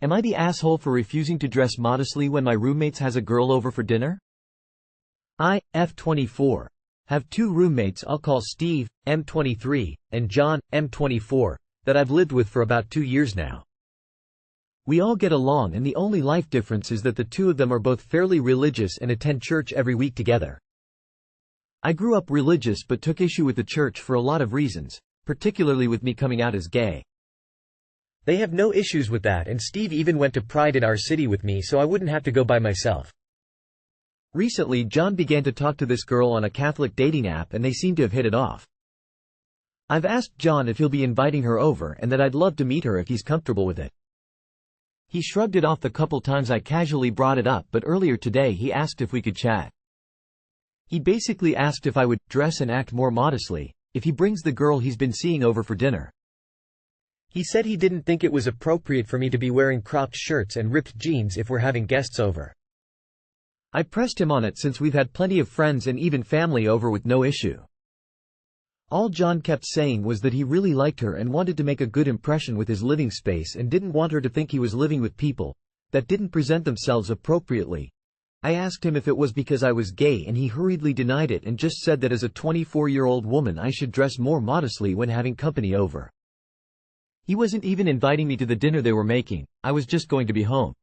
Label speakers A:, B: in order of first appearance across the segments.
A: Am I the asshole for refusing to dress modestly when my roommates has a girl over for dinner? I, F24, have two roommates I'll call Steve, M23, and John, M24, that I've lived with for about 2 years now. We all get along, and the only life difference is that the two of them are both fairly religious and attend church every week together. I grew up religious but took issue with the church for a lot of reasons, particularly with me coming out as gay. They have no issues with that, and Steve even went to Pride in our city with me so I wouldn't have to go by myself. Recently John began to talk to this girl on a Catholic dating app and they seem to have hit it off. I've asked John if he'll be inviting her over and that I'd love to meet her if he's comfortable with it. He shrugged it off the couple times I casually brought it up, but earlier today he asked if we could chat. He basically asked if I would dress and act more modestly if he brings the girl he's been seeing over for dinner. He said he didn't think it was appropriate for me to be wearing cropped shirts and ripped jeans if we're having guests over. I pressed him on it since we've had plenty of friends and even family over with no issue. All John kept saying was that he really liked her and wanted to make a good impression with his living space and didn't want her to think he was living with people that didn't present themselves appropriately. I asked him if it was because I was gay and he hurriedly denied it and just said that as a 24-year-old woman I should dress more modestly when having company over. He wasn't even inviting me to the dinner they were making, I was just going to be home.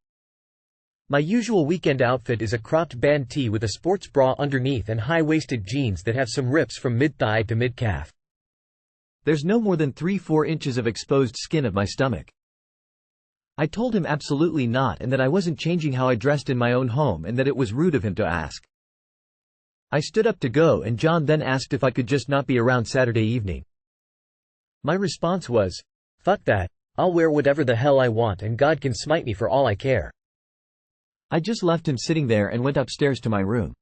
A: My usual weekend outfit is a cropped band tee with a sports bra underneath and high-waisted jeans that have some rips from mid-thigh to mid-calf. There's no more than 3-4 inches of exposed skin of my stomach. I told him absolutely not and that I wasn't changing how I dressed in my own home and that it was rude of him to ask. I stood up to go and John then asked if I could just not be around Saturday evening. My response was, "Fuck that, I'll wear whatever the hell I want and God can smite me for all I care." I just left him sitting there and went upstairs to my room.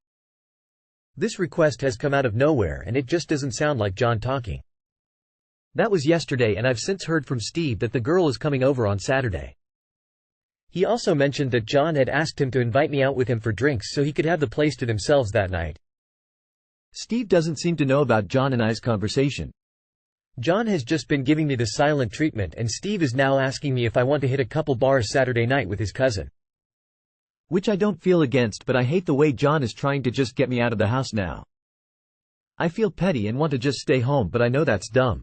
A: This request has come out of nowhere and it just doesn't sound like John talking. That was yesterday and I've since heard from Steve that the girl is coming over on Saturday. He also mentioned that John had asked him to invite me out with him for drinks so he could have the place to themselves that night. Steve doesn't seem to know about John and I's conversation. John has just been giving me the silent treatment and Steve is now asking me if I want to hit a couple bars Saturday night with his cousin. Which I don't feel against, but I hate the way John is trying to just get me out of the house now. I feel petty and want to just stay home, but I know that's dumb.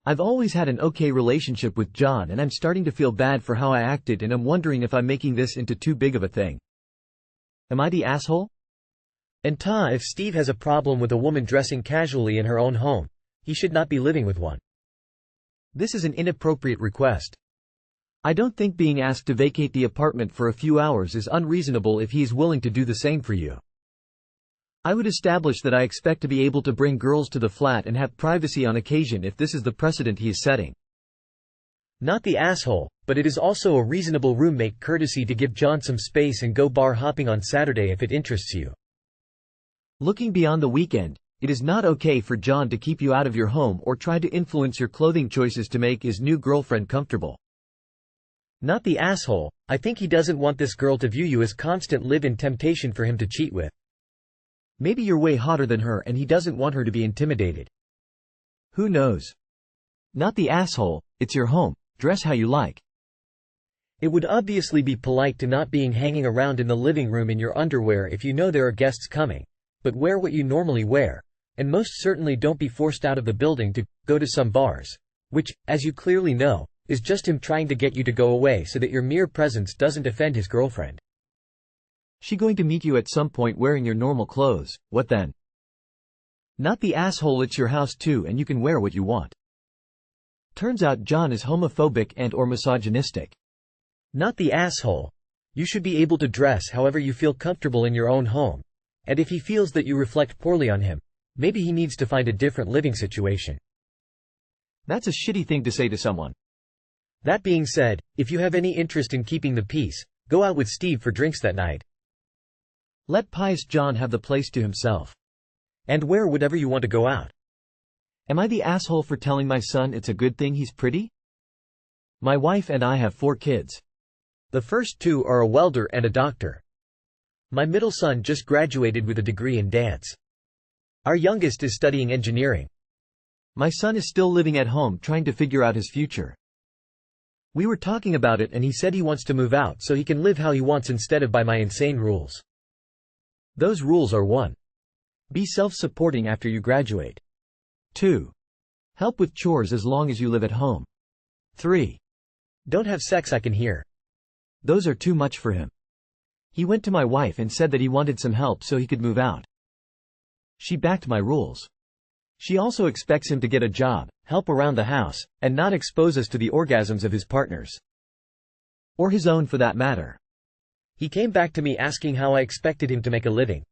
A: I've always had an okay relationship with John and I'm starting to feel bad for how I acted and I'm wondering if I'm making this into too big of a thing. Am I the asshole? And if Steve has a problem with a woman dressing casually in her own home, he should not be living with one. This is an inappropriate request. I don't think being asked to vacate the apartment for a few hours is unreasonable if he is willing to do the same for you. I would establish that I expect to be able to bring girls to the flat and have privacy on occasion if this is the precedent he is setting. Not the asshole, but it is also a reasonable roommate courtesy to give John some space and go bar hopping on Saturday if it interests you. Looking beyond the weekend, it is not okay for John to keep you out of your home or try to influence your clothing choices to make his new girlfriend comfortable. Not the asshole, I think he doesn't want this girl to view you as constant live-in temptation for him to cheat with. Maybe you're way hotter than her and he doesn't want her to be intimidated. Who knows? Not the asshole, it's your home, dress how you like. It would obviously be polite to not being hanging around in the living room in your underwear if you know there are guests coming, but wear what you normally wear, and most certainly don't be forced out of the building to go to some bars, which, as you clearly know, is just him trying to get you to go away so that your mere presence doesn't offend his girlfriend. She going to meet you at some point wearing your normal clothes, what then? Not the asshole, it's your house too and you can wear what you want. Turns out John is homophobic and/or misogynistic. Not the asshole. You should be able to dress however you feel comfortable in your own home. And if he feels that you reflect poorly on him, maybe he needs to find a different living situation. That's a shitty thing to say to someone. That being said, if you have any interest in keeping the peace, go out with Steve for drinks that night. Let pious John have the place to himself. And wear whatever you want to go out. Am I the asshole for telling my son it's a good thing he's pretty? My wife and I have 4 kids. The first 2 are a welder and a doctor. My middle son just graduated with a degree in dance. Our youngest is studying engineering. My son is still living at home trying to figure out his future. We were talking about it and he said he wants to move out so he can live how he wants instead of by my insane rules. Those rules are 1. Be self-supporting after you graduate. 2. Help with chores as long as you live at home. 3. Don't have sex, I can hear. Those are too much for him. He went to my wife and said that he wanted some help so he could move out. She backed my rules. She also expects him to get a job, help around the house, and not expose us to the orgasms of his partners. Or his own for that matter. He came back to me asking how I expected him to make a living.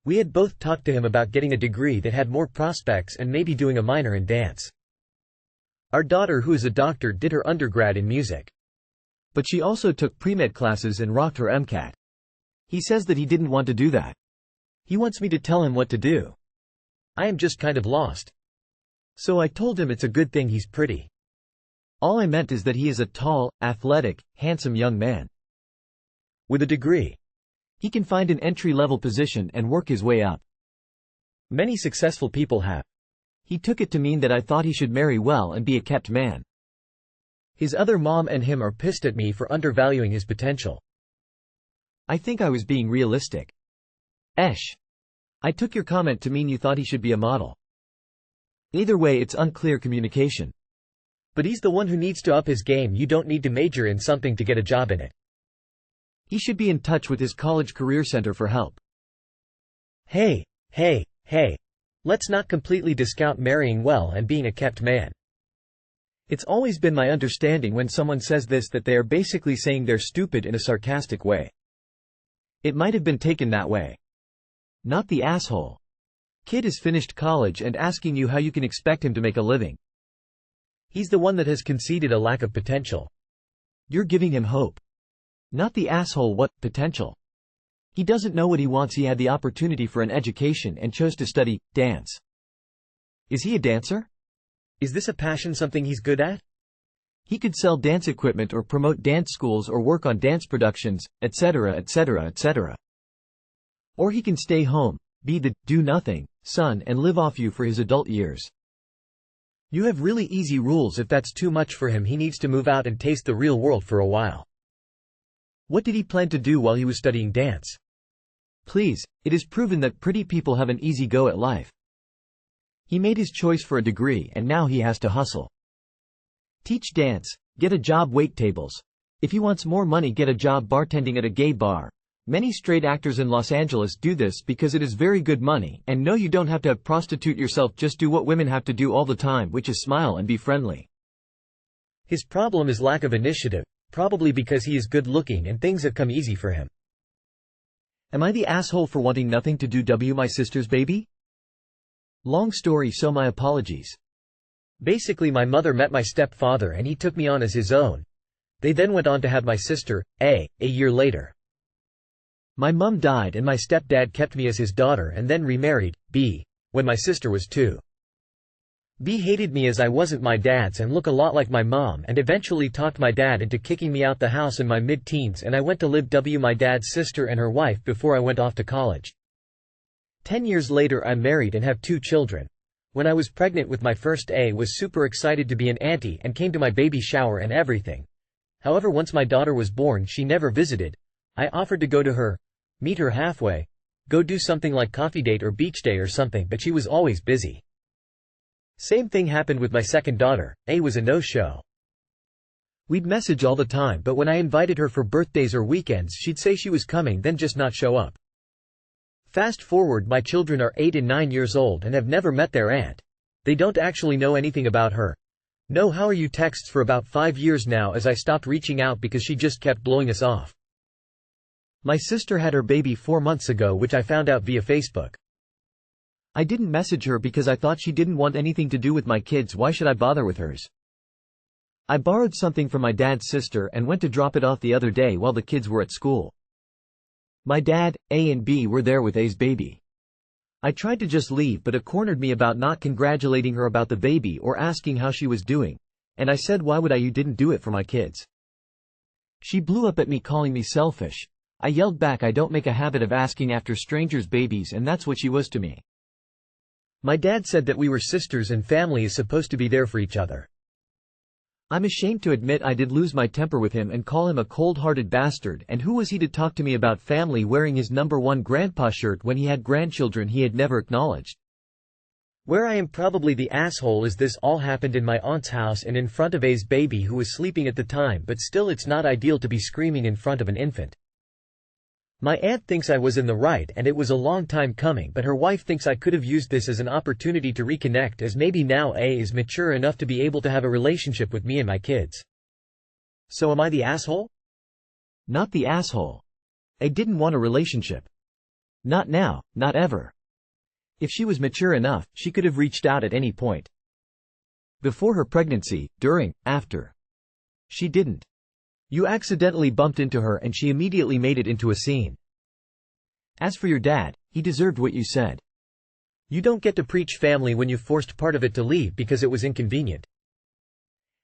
A: We had both talked to him about getting a degree that had more prospects and maybe doing a minor in dance. Our daughter, who is a doctor, did her undergrad in music. But she also took pre-med classes and rocked her MCAT. He says that he didn't want to do that. He wants me to tell him what to do. I am just kind of lost. So I told him it's a good thing he's pretty. All I meant is that he is a tall, athletic, handsome young man. With a degree. He can find an entry-level position and work his way up. Many successful people have. He took it to mean that I thought he should marry well and be a kept man. His other mom and him are pissed at me for undervaluing his potential. I think I was being realistic. I took your comment to mean you thought he should be a model. Either way, it's unclear communication. But he's the one who needs to up his game. You don't need to major in something to get a job in it. He should be in touch with his college career center for help. Hey. Let's not completely discount marrying well and being a kept man. It's always been my understanding when someone says this that they are basically saying they're stupid in a sarcastic way. It might have been taken that way. Not the asshole. Kid has finished college and asking you how you can expect him to make a living. He's the one that has conceded a lack of potential. You're giving him hope. Not the asshole. What potential? He doesn't know what he wants. He had the opportunity for an education and chose to study dance. Is he a dancer? Is this a passion, something he's good at? He could sell dance equipment or promote dance schools or work on dance productions, etc., etc., etc. Or he can stay home, be the do-nothing son and live off you for his adult years. You have really easy rules. If that's too much for him, he needs to move out and taste the real world for a while. What did he plan to do while he was studying dance? Please, it is proven that pretty people have an easy go at life. He made his choice for a degree and now he has to hustle. Teach dance, get a job, wait tables. If he wants more money, get a job bartending at a gay bar. Many straight actors in Los Angeles do this because it is very good money, and no, you don't have to prostitute yourself, just do what women have to do all the time, which is smile and be friendly. His problem is lack of initiative, probably because he is good looking and things have come easy for him. Am I the asshole for wanting nothing to do my sister's baby? Long story, so my apologies. Basically, my mother met my stepfather and he took me on as his own. They then went on to have my sister, a year later. My mum died and my stepdad kept me as his daughter and then remarried, B, when my sister was 2. B hated me as I wasn't my dad's and look a lot like my mom, and eventually talked my dad into kicking me out the house in my mid-teens, and I went to live with my dad's sister and her wife before I went off to college. 10 years later I'm married and have 2 children. When I was pregnant with my first, A was super excited to be an auntie and came to my baby shower and everything. However, once my daughter was born, she never visited. I offered to go to her, meet her halfway, go do something like coffee date or beach day or something, but she was always busy. Same thing happened with my second daughter. A was a no-show. We'd message all the time, but when I invited her for birthdays or weekends, she'd say she was coming, then just not show up. Fast forward, my children are 8 and 9 years old and have never met their aunt. They don't actually know anything about her. No how are you texts for about 5 years now, as I stopped reaching out because she just kept blowing us off. My sister had her baby 4 months ago, which I found out via Facebook. I didn't message her because I thought she didn't want anything to do with my kids. Why should I bother with hers? I borrowed something from my dad's sister and went to drop it off the other day while the kids were at school. My dad, A and B were there with A's baby. I tried to just leave, but it cornered me about not congratulating her about the baby or asking how she was doing, and I said, why would I? You didn't do it for my kids. She blew up at me, calling me selfish. I yelled back, I don't make a habit of asking after strangers' babies, and that's what she was to me. My dad said that we were sisters and family is supposed to be there for each other. I'm ashamed to admit I did lose my temper with him and call him a cold-hearted bastard, and who was he to talk to me about family wearing his #1 grandpa shirt when he had grandchildren he had never acknowledged. Where I am probably the asshole is this all happened in my aunt's house and in front of A's baby who was sleeping at the time, but still it's not ideal to be screaming in front of an infant. My aunt thinks I was in the right and it was a long time coming, but her wife thinks I could have used this as an opportunity to reconnect, as maybe now A is mature enough to be able to have a relationship with me and my kids. So am I the asshole? Not the asshole. A didn't want a relationship. Not now, not ever. If she was mature enough, she could have reached out at any point. Before her pregnancy, during, after. She didn't. You accidentally bumped into her and she immediately made it into a scene. As for your dad, he deserved what you said. You don't get to preach family when you forced part of it to leave because it was inconvenient.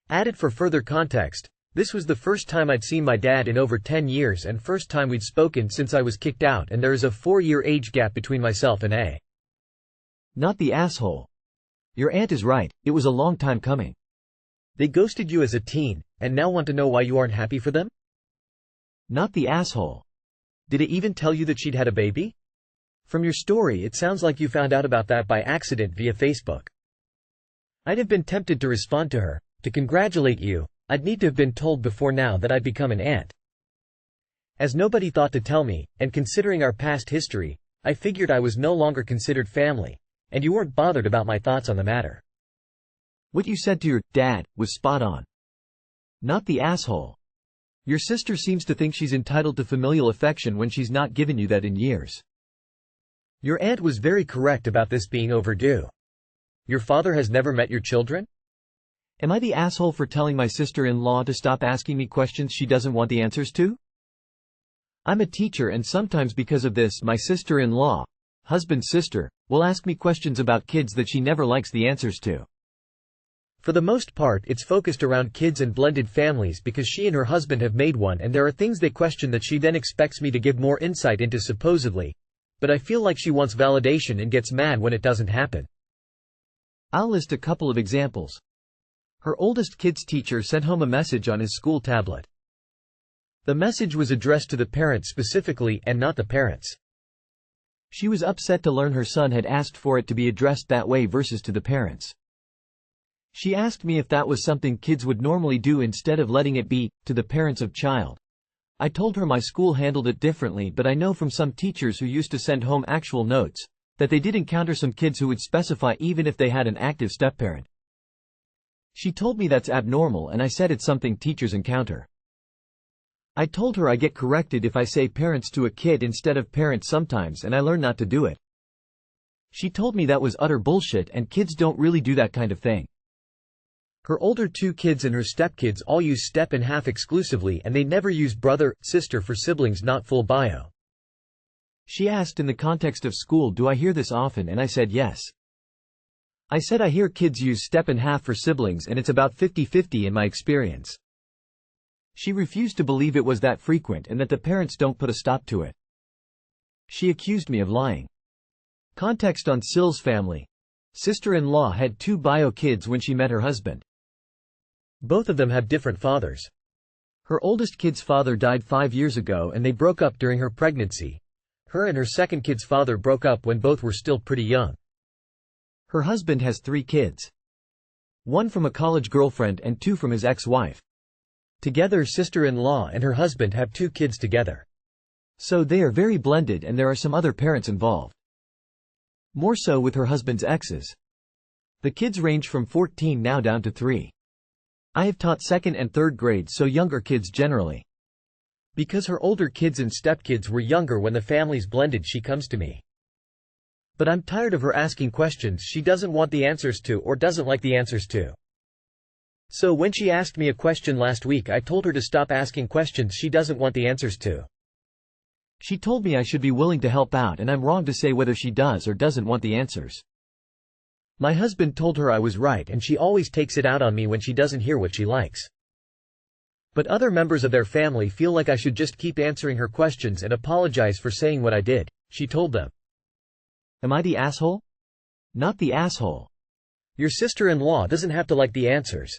A: Added for further context, this was the first time I'd seen my dad in over 10 years and first time we'd spoken since I was kicked out, and there is a 4-year age gap between myself and A. Not the asshole. Your aunt is right, it was a long time coming. They ghosted you as a teen, and now want to know why you aren't happy for them? Not the asshole. Did it even tell you that she'd had a baby? From your story it sounds like you found out about that by accident via Facebook. I'd have been tempted to respond to her, to congratulate you. I'd need to have been told before now that I'd become an aunt. As nobody thought to tell me, and considering our past history, I figured I was no longer considered family, and you weren't bothered about my thoughts on the matter. What you said to your dad was spot on. Not the asshole. Your sister seems to think she's entitled to familial affection when she's not given you that in years. Your aunt was very correct about this being overdue. Your father has never met your children? Am I the asshole for telling my sister-in-law to stop asking me questions she doesn't want the answers to? I'm a teacher, and sometimes because of this, my sister-in-law, husband's sister, will ask me questions about kids that she never likes the answers to. For the most part it's focused around kids and blended families because she and her husband have made one, and there are things they question that she then expects me to give more insight into supposedly, but I feel like she wants validation and gets mad when it doesn't happen. I'll list a couple of examples. Her oldest kid's teacher sent home a message on his school tablet. The message was addressed to the parents specifically, and not the parents. She was upset to learn her son had asked for it to be addressed that way versus to the parents. She asked me if that was something kids would normally do instead of letting it be, to the parents of child. I told her my school handled it differently, but I know from some teachers who used to send home actual notes, that they did encounter some kids who would specify even if they had an active stepparent. She told me that's abnormal, and I said it's something teachers encounter. I told her I get corrected if I say parents to a kid instead of parents sometimes, and I learn not to do it. She told me that was utter bullshit and kids don't really do that kind of thing. Her older 2 kids and her stepkids all use step and half exclusively, and they never use brother, sister for siblings not full bio. She asked in the context of school, do I hear this often, and I said yes. I said I hear kids use step and half for siblings and it's about 50-50 in my experience. She refused to believe it was that frequent and that the parents don't put a stop to it. She accused me of lying. Context on Sill's family. Sister-in-law had 2 bio kids when she met her husband. Both of them have different fathers. Her oldest kid's father died 5 years ago and they broke up during her pregnancy. Her and her second kid's father broke up when both were still pretty young. Her husband has 3 kids. 1 from a college girlfriend and 2 from his ex-wife. Together, sister-in-law and her husband have 2 kids together. So they are very blended, and there are some other parents involved. More so with her husband's exes. The kids range from 14 now down to 3. I have taught 2nd and 3rd grades, so younger kids generally. Because her older kids and stepkids were younger when the families blended, she comes to me. But I'm tired of her asking questions she doesn't want the answers to or doesn't like the answers to. So when she asked me a question last week, I told her to stop asking questions she doesn't want the answers to. She told me I should be willing to help out, and I'm wrong to say whether she does or doesn't want the answers. My husband told her I was right, and she always takes it out on me when she doesn't hear what she likes. But other members of their family feel like I should just keep answering her questions and apologize for saying what I did, she told them. Am I the asshole? Not the asshole. Your sister-in-law doesn't have to like the answers.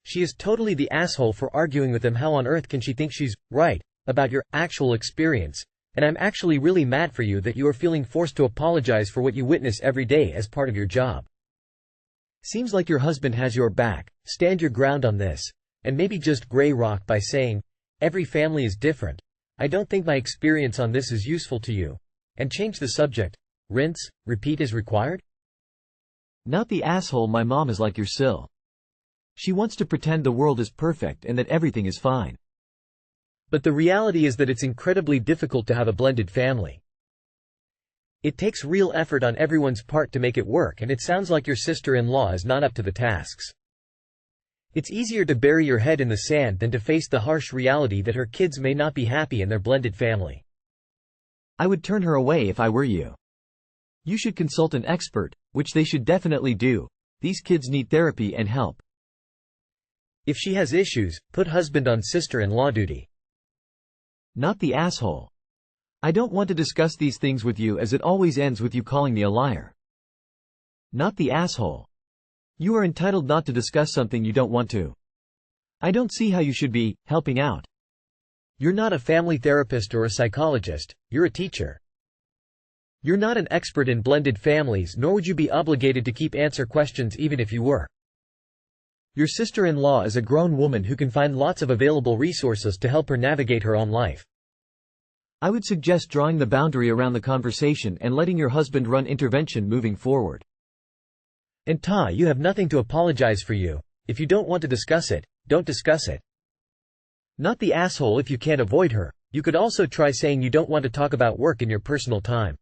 A: She is totally the asshole for arguing with him. How on earth can she think she's right about your actual experience? And I'm actually really mad for you that you are feeling forced to apologize for what you witness every day as part of your job. Seems like your husband has your back. Stand your ground on this. And maybe just gray rock by saying, every family is different. I don't think my experience on this is useful to you. And change the subject. Rinse, repeat is required? Not the asshole. My mom is like your Sil. She wants to pretend the world is perfect and that everything is fine. But the reality is that it's incredibly difficult to have a blended family. It takes real effort on everyone's part to make it work, and it sounds like your sister-in-law is not up to the tasks. It's easier to bury your head in the sand than to face the harsh reality that her kids may not be happy in their blended family. I would turn her away if I were you. You should consult an expert, which they should definitely do. These kids need therapy and help. If she has issues, put husband on sister-in-law duty. Not the asshole. I don't want to discuss these things with you, as it always ends with you calling me a liar. Not the asshole. You are entitled not to discuss something you don't want to. I don't see how you should be helping out. You're not a family therapist or a psychologist, you're a teacher. You're not an expert in blended families, nor would you be obligated to answer questions even if you were. Your sister-in-law is a grown woman who can find lots of available resources to help her navigate her own life. I would suggest drawing the boundary around the conversation and letting your husband run intervention moving forward. And you have nothing to apologize for. If you don't want to discuss it, don't discuss it. Not the asshole. If you can't avoid her, you could also try saying you don't want to talk about work in your personal time.